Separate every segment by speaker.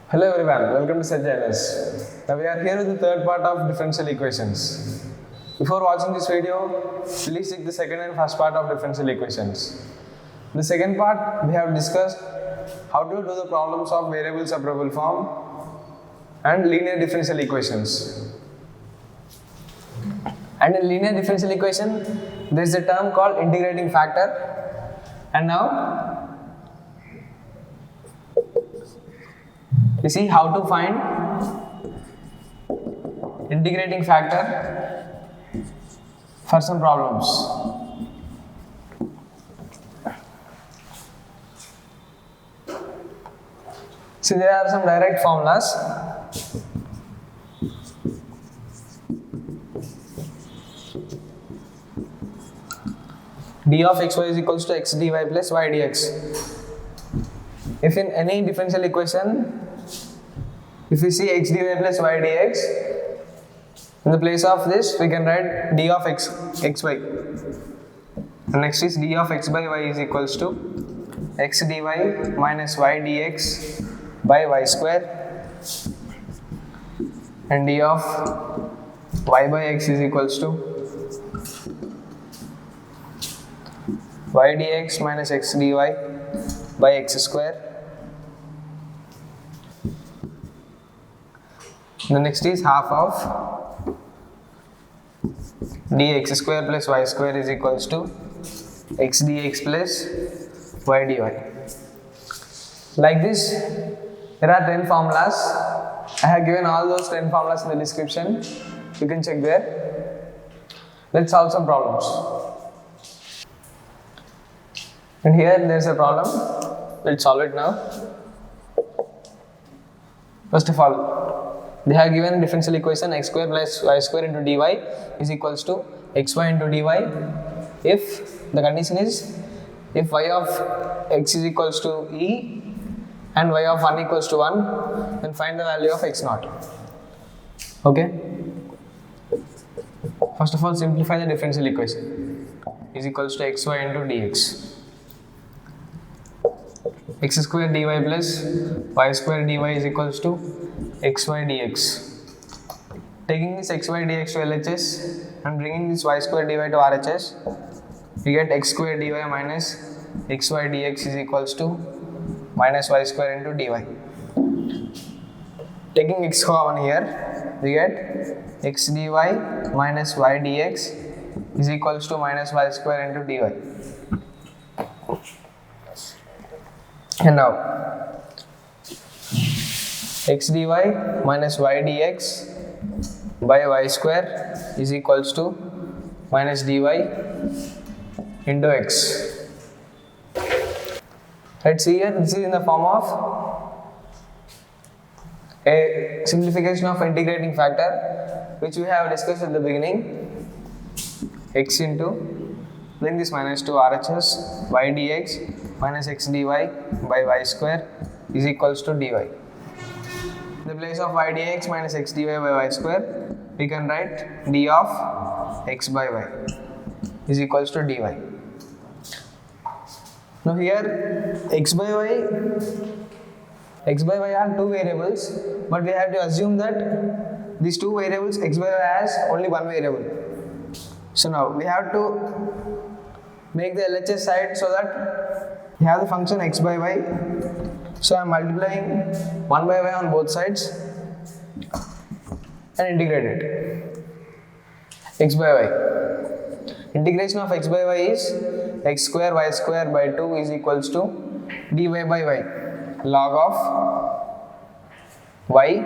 Speaker 1: Hello everyone, welcome to SetJNS. Now we are here with the third part of differential equations. Before watching this video, please check the second and first part of differential equations. In the second part, we have discussed how to do the problems of variable separable form and linear differential equations. And in linear differential equation, there is a term called integrating factor. And now you see how to find integrating factor for some problems. See, there are some direct formulas. d of xy is equals to x dy plus y dx. If in any differential equation, if we see x dy plus y dx, in the place of this we can write d of xy. And next is d of x by y is equals to x dy minus y dx by y square, and d of y by x is equals to y dx minus x dy by x square. The next is half of dx square plus y square is equals to x dx plus y dy. Like this, there are 10 formulas. I have given all those 10 formulas in the description. You can check there. Let's solve some problems. And here there is a problem. Let's solve it now. First of all, they have given differential equation x square plus y square into dy is equals to xy into dy if the condition is if y of x is equals to e and y of 1 equals to 1, then find the value of x naught. Okay. First of all, simplify the differential equation. Is equals to xy into dx. X square dy plus y square dy is equals to xy dx. Taking this xy dx to LHS and bringing this y square dy to RHS, we get x square dy minus xy dx is equals to minus y square into dy. Taking x common here, we get x dy minus y dx is equals to minus y square into dy. And now x dy minus y dx by y square is equals to minus dy into x. Let's see here, this is in the form of a simplification of integrating factor which we have discussed at the beginning. X into, bring this minus to RHS, y dx minus x dy by y square is equals to dy. In the place of y dx minus x dy by y square, we can write d of x by y is equals to dy. Now here x by y are two variables, but we have to assume that these two variables x by y has only one variable. So now we have to make the LHS side so that we have the function x by y. So I am multiplying 1 by y on both sides and integrate it. X by y. Integration of x by y is x square y square by 2 is equals to dy by y log of y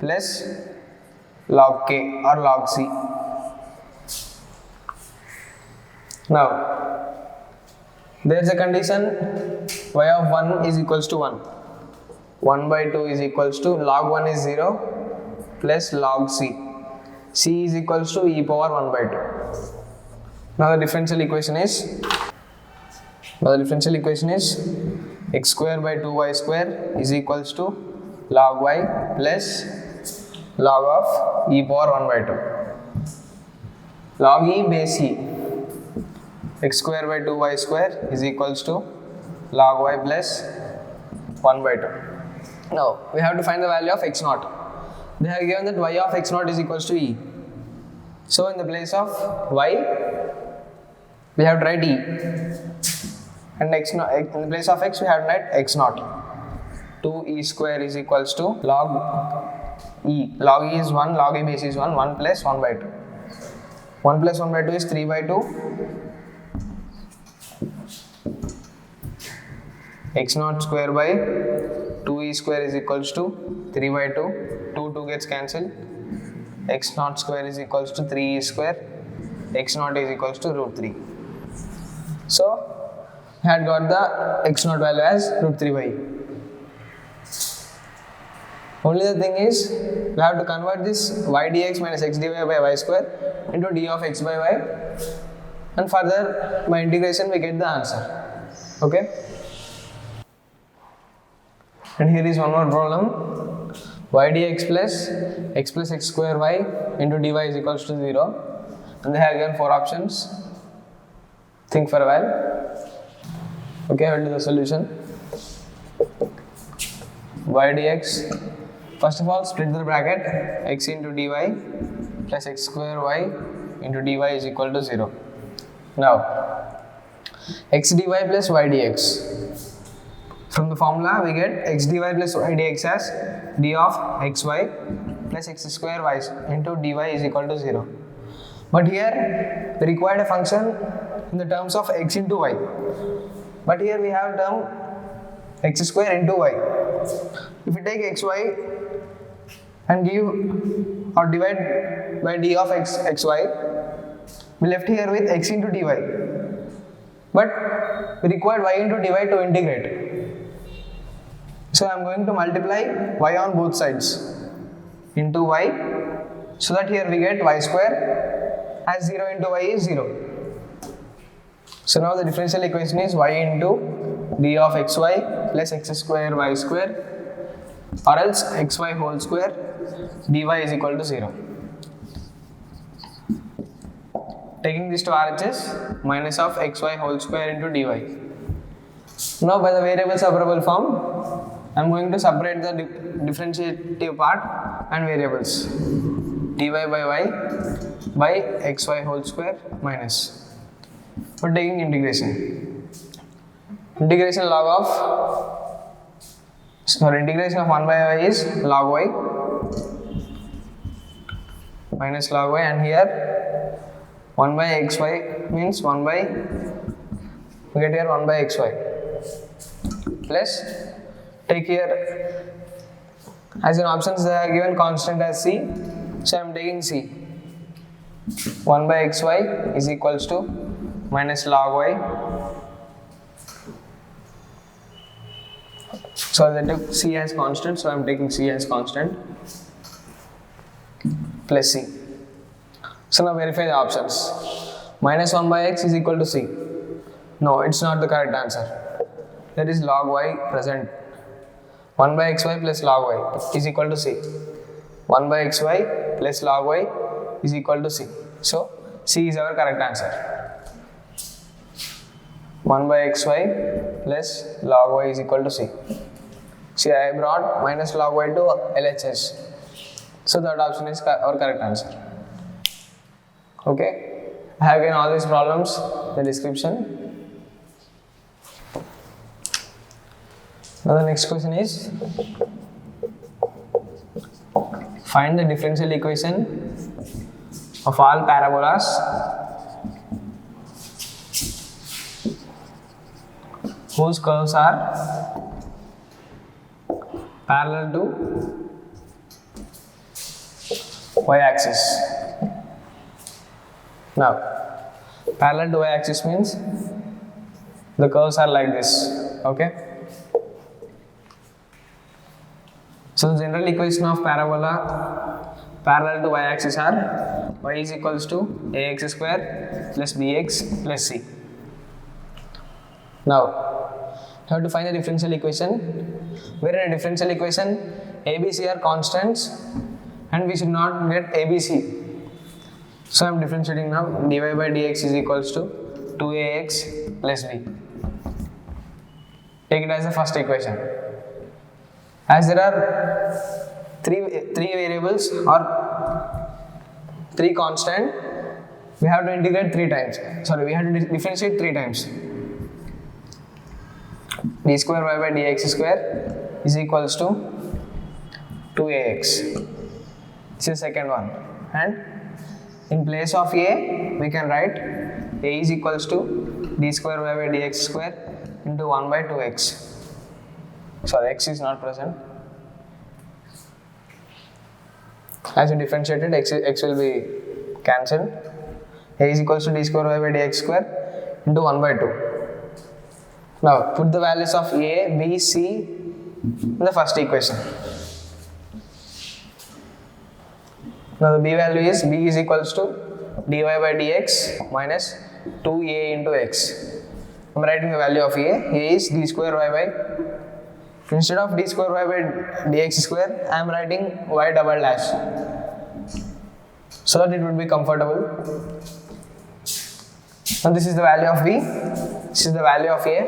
Speaker 1: plus log k or log c. Now there is a condition y of 1 is equals to 1. 1 by 2 is equals to log 1 is 0 plus log c. C is equals to e power 1 by 2. Now the differential equation is x square by 2y square is equals to log y plus log of e power 1 by 2. Log e base e. X square by 2y square is equals to log y plus 1 by 2. Now we have to find the value of x naught. They have given that y of x naught is equals to e. So in the place of y, we have to write e, and x naught, in the place of x we have to write x naught. 2e square is equals to log e. Log e is 1, log e base is 1, 1 plus 1 by 2. 1 plus 1 by 2 is 3 by 2. X naught square by 2e square is equals to 3 by 2. 2 gets cancelled. X naught square is equals to 3e square. X naught is equals to root 3. So we had got the x naught value as root 3 by e. Only the thing is, we have to convert this y dx minus x dy by y square into d of x by y, and further by integration we get the answer. Okay. And here is one more problem. Y dx plus x square y into dy is equals to 0, and they have given 4 options. Think for a while. Okay, I will do the solution. Y dx, first of all split the bracket, x into dy plus x square y into dy is equal to 0. Now x dy plus y dx. From the formula we get x dy plus y dx as d of xy plus x square y into dy is equal to 0. But here we required a function in the terms of x into y. But here we have term x square into y. If we take xy and give or divide by d of xy, we left here with x into dy. But we required y into dy to integrate. So I am going to multiply y on both sides into y, so that here we get y square as 0 into y is 0. So now the differential equation is y into d of xy plus x square y square, or else xy whole square dy is equal to 0. Taking this to RHS, minus of xy whole square into dy. Now by the variable separable form, I am going to separate the differentiative part and variables. Dy by y by xy whole square minus. For taking integration. Integration of 1 by y is log y minus log y, and here 1 by xy means 1 by, we get here 1 by xy plus, take here as in options they are given constant as c, so I am taking c. 1 by xy is equals to minus log y, so I took c as constant, so I am taking c as constant plus c. So now verify the options. Minus 1 by x is equal to c. No, it's not the correct answer. That is log y present. 1 by xy plus log y is equal to c. 1 by xy plus log y is equal to c. So c is our correct answer. 1 by xy plus log y is equal to c. See, I brought minus log y to LHS. So that option is our correct answer. Okay. I have given all these problems in the description. Now the next question is, find the differential equation of all parabolas whose curves are parallel to y-axis. Now, parallel to y-axis means the curves are like this. Okay. So the general equation of parabola parallel to y-axis are y is equals to ax square plus bx plus c. Now, you have to find the differential equation, where in a differential equation ABC are constants and we should not get ABC. So I am differentiating now. Dy by dx is equals to 2ax plus b. Take it as the first equation. As there are three variables or three constant, we have to integrate three times. Sorry, we have to differentiate three times. d square y by dx square is equals to 2ax. This is second one. And in place of a, we can write a is equals to d square y by dx square into 1 by 2x. Sorry, x is not present. As you differentiated, x will be cancelled. A is equals to d square y by dx square into 1 by 2. Now put the values of a, b, c in the first equation. Now the b value is b is equals to dy by dx minus 2a into x. I am writing the value of a. A is d square y by, instead of d square y by dx square, I am writing y double dash so that it would be comfortable. Now this is the value of b, this is the value of a,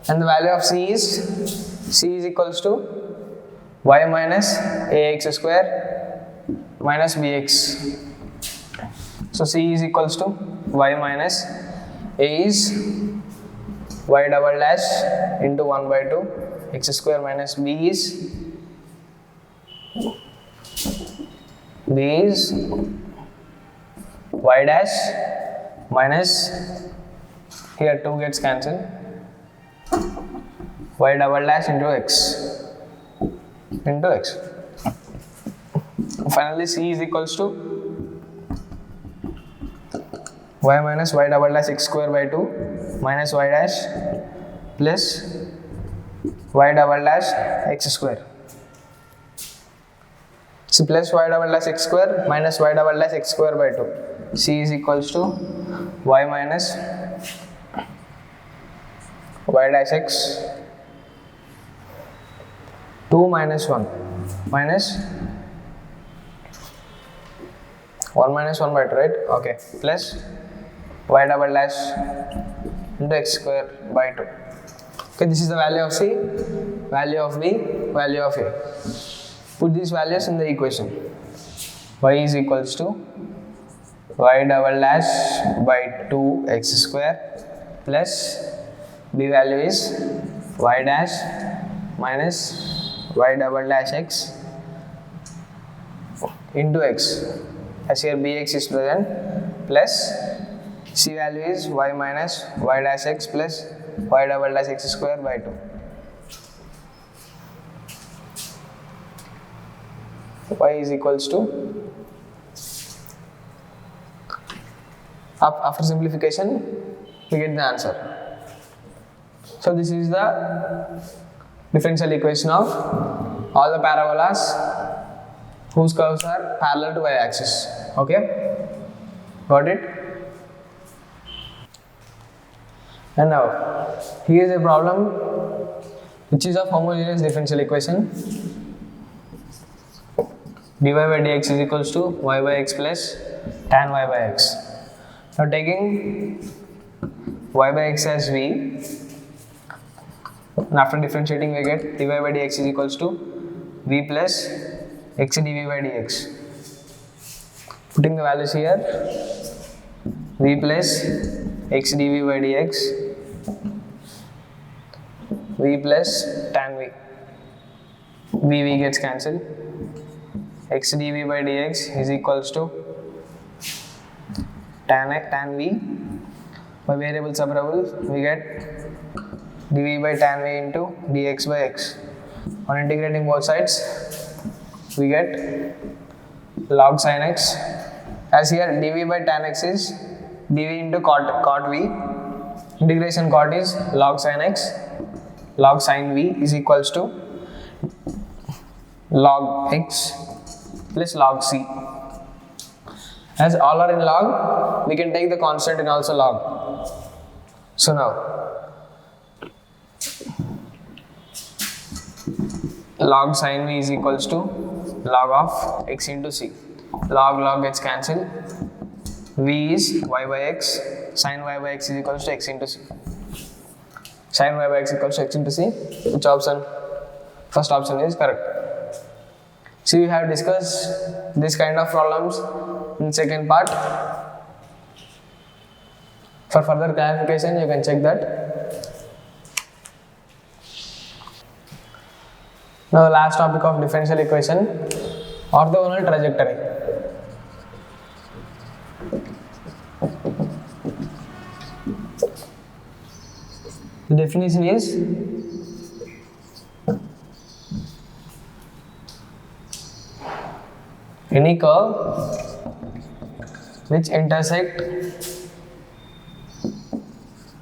Speaker 1: and the value of c is equals to y minus ax square minus bx. So c is equals to y minus a is y double dash into 1 by 2 x square minus b is y dash minus, here 2 gets cancelled, y double dash into x. Finally c is equals to y minus y double dash x square by 2 minus y dash plus y double dash x square. So plus y double dash x square minus y double dash x square by 2. C is equals to y minus y dash x 2 minus 1 minus 1 minus 1 by 2, right? Okay. Plus y double dash into x square by 2. Okay, this is the value of C, value of B, value of A. Put these values in the equation. Y is equals to y double dash by 2x square plus B value is y dash minus y double dash x into x. As here bx is present, plus C value is y minus y dash x plus y double dash x square by 2. Y is equals to, after simplification we get the answer. So this is the differential equation of all the parabolas whose curves are parallel to y-axis. Okay, got it? And now here is a problem which is of homogeneous differential equation. dy by dx is equals to y by x plus tan y by x. Now taking y by x as v, and after differentiating we get dy by dx is equals to v plus x dv by dx. Putting the values here, v plus x dv by dx, v plus tan v, v gets cancelled, x dv by dx is equals to tan v. By variable separable we get dv by tan v into dx by x. On integrating both sides we get log sin x. As here dv by tan x is dv into cot v, integration cot is log sin x, log sin v is equals to log x plus log c. As all are in log, we can take the constant in also log. So now log sin v is equals to log of x into c. Log gets cancelled. V is y by x, sin y by x is equals to x into c. Sin y by x equals to x into c. Which option? First option is correct. So we have discussed this kind of problems in second part. For further clarification, you can check that. Now the last topic of differential equation, orthogonal trajectory. The definition is any curve which intersect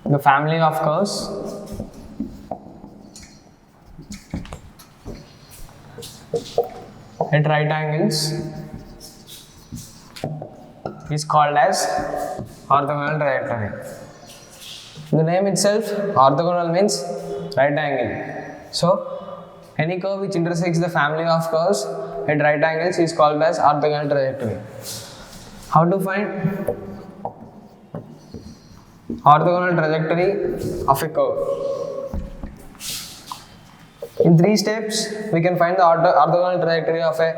Speaker 1: the family of curves at right angles is called as orthogonal trajectory. The name itself, orthogonal means right angle. So, any curve which intersects the family of curves at right angles is called as orthogonal trajectory. How to find orthogonal trajectory of a curve? In 3 steps, we can find the orthogonal trajectory of a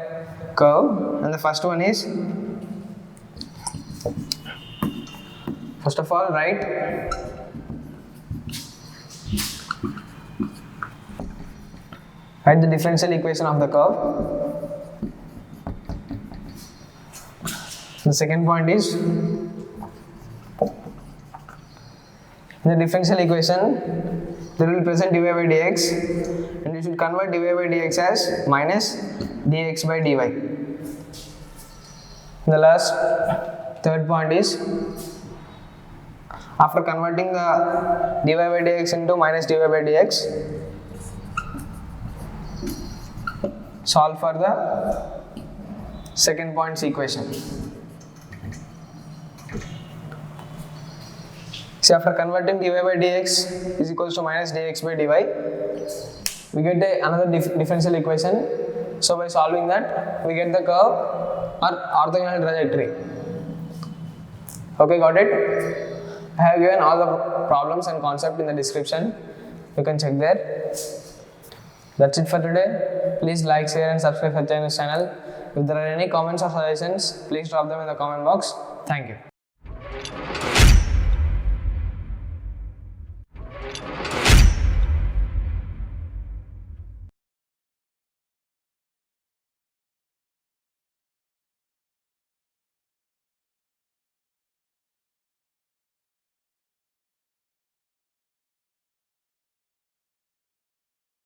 Speaker 1: curve, and the first one is, first of all, write the differential equation of the curve. The second point is, in the differential equation there will be present dy by dx, and you should convert dy by dx as minus dx by dy. The last third point is, after converting the dy by dx into minus dy by dx, solve for the second point's equation. See, after converting dy by dx is equals to minus dx by dy, we get another differential equation. So by solving that, we get the curve or orthogonal trajectory. Okay, got it? I have given all the problems and concept in the description. You can check there. That's it for today. Please like, share and subscribe to the channel. If there are any comments or suggestions, please drop them in the comment box. Thank you.